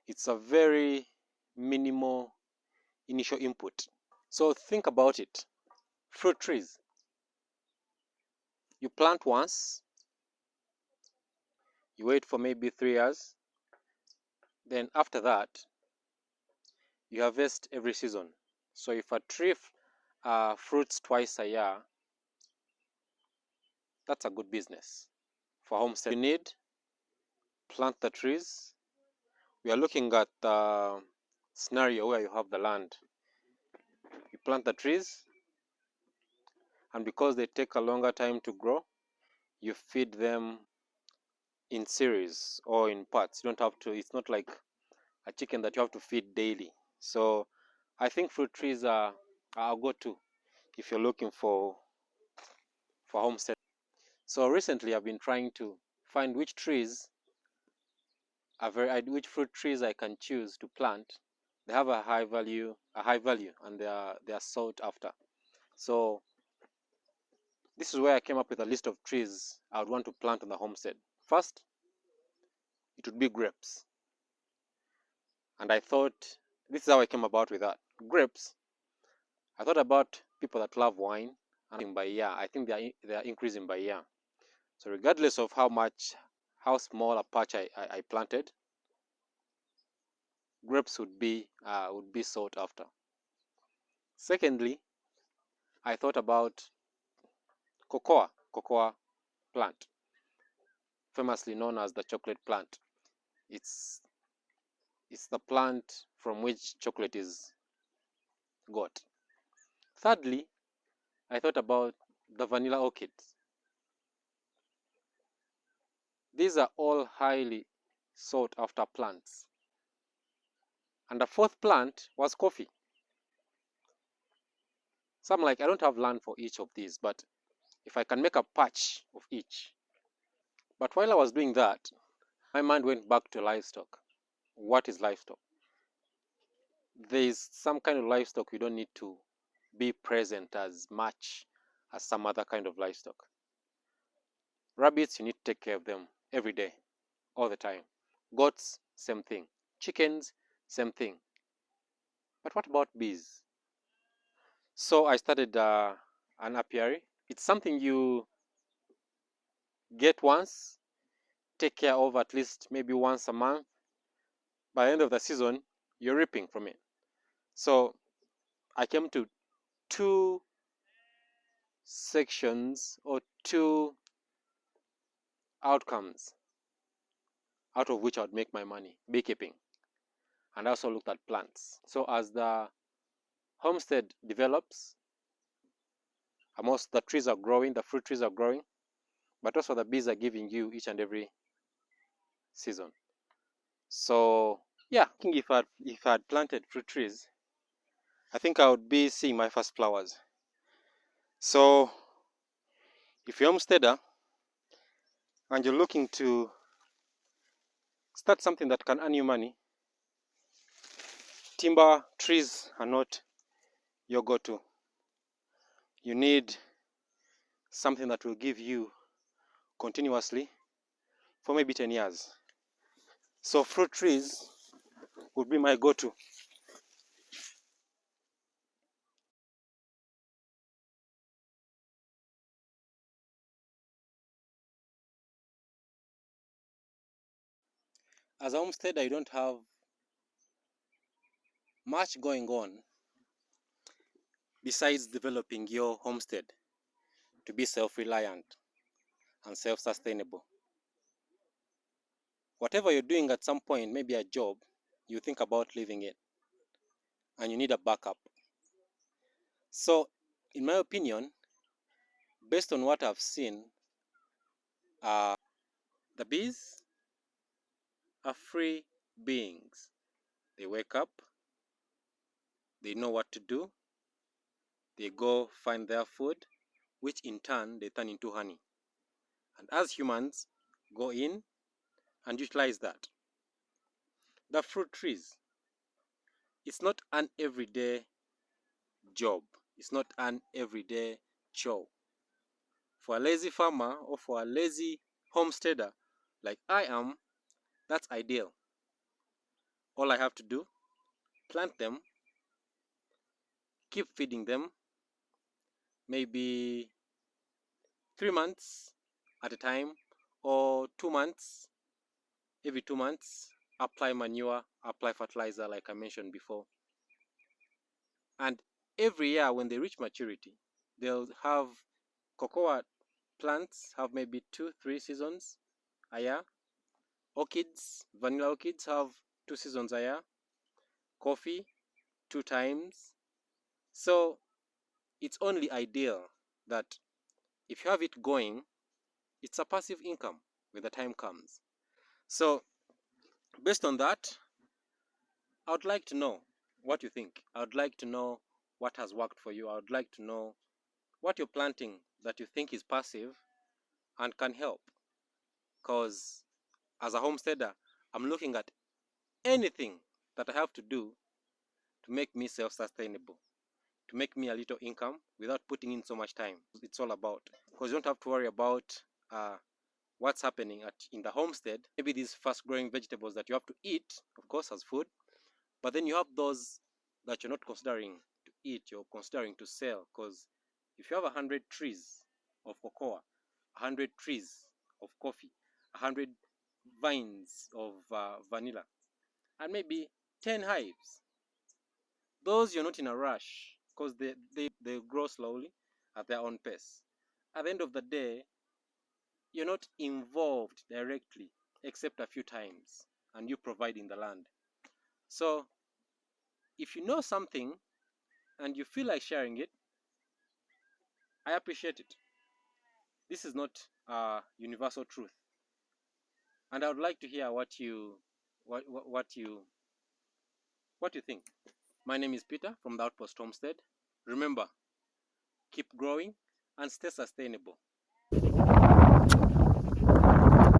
It's a very minimal initial input. So think about it. Fruit trees. You plant once, you wait for maybe 3 years, then after that, you harvest every season. So if a tree fruits twice a year, that's a good business. For homestead, you need plant the trees. We are looking at the scenario where you have the land. You plant the trees, and because they take a longer time to grow, you feed them in series or in parts. You don't have to, it's not like a chicken that you have to feed daily. So I think fruit trees are a go-to if you're looking for homestead. So recently I've been trying to find which trees which fruit trees I can choose to plant. They have a high value, and they are sought after. So this is where I came up with a list of trees I would want to plant on the homestead. First, it would be grapes. And I thought, this is how I came about with that. Grapes, I thought about people that love wine, and by year, I think they are increasing by year. So regardless of how small a patch I planted, grapes would be sought after. Secondly, I thought about cocoa plant, famously known as the chocolate plant. It's the plant from which chocolate is got. Thirdly, I thought about the vanilla orchids. These are all highly sought after plants. And the fourth plant was coffee. So I'm like, I don't have land for each of these, but if I can make a patch of each. But while I was doing that, my mind went back to livestock. What is livestock? There is some kind of livestock you don't need to be present as much as some other kind of livestock. Rabbits, you need to take care of them every day, all the time. Goats, same thing. Chickens, same thing. But what about bees? So I started an apiary. It's something you get once, take care of at least maybe once a month. By the end of the season, you're reaping from it. So I came to 2 sections or 2 outcomes out of which I would make my money: beekeeping, and I also looked at plants. So as the homestead develops, most the trees are growing, the fruit trees are growing, but also the bees are giving you each and every season. So yeah, I think if I had planted fruit trees, I think I would be seeing my first flowers. So if you're a homesteader and you're looking to start something that can earn you money, timber trees are not your go-to. You need something that will give you continuously for maybe 10 years. So fruit trees would be my go-to. As a homesteader, you don't have much going on besides developing your homestead to be self-reliant and self-sustainable. Whatever you're doing at some point, maybe a job, you think about leaving it and you need a backup. So in my opinion, based on what I've seen, the bees are free beings. They wake up, they know what to do, they go find their food, which in turn they turn into honey. And as humans, go in and utilize that. The fruit trees, it's not an everyday job. It's not an everyday chore. For a lazy farmer or for a lazy homesteader like I am, that's ideal. All I have to do, plant them, keep feeding them, maybe 3 months at a time, or 2 months, every 2 months, apply manure, apply fertilizer like I mentioned before. And every year when they reach maturity, they'll have cocoa plants have maybe 2-3 seasons a year. Orchids, vanilla orchids have 2 seasons a year. Coffee, 2 times. So it's only ideal that if you have it going, it's a passive income when the time comes. So based on that, I would like to know what you think. I would like to know what has worked for you. I would like to know what you're planting that you think is passive and can help. Because as a homesteader, I'm looking at anything that I have to do to make me self-sustainable, to make me a little income without putting in so much time. It's all about, because you don't have to worry about what's happening in the homestead. Maybe these fast-growing vegetables that you have to eat, of course, as food, but then you have those that you're not considering to eat, you're considering to sell. Because if you have 100 trees of cocoa, 100 trees of coffee, 100 vines of vanilla, and maybe 10 hives, those you're not in a rush because they grow slowly at their own pace. At the end of the day, you're not involved directly except a few times, and you providing the land. So if you know something and you feel like sharing it, I appreciate it. This is not universal truth, and I would like to hear what you think. My name is Peter from the Outpost Homestead. Remember, keep growing and stay sustainable.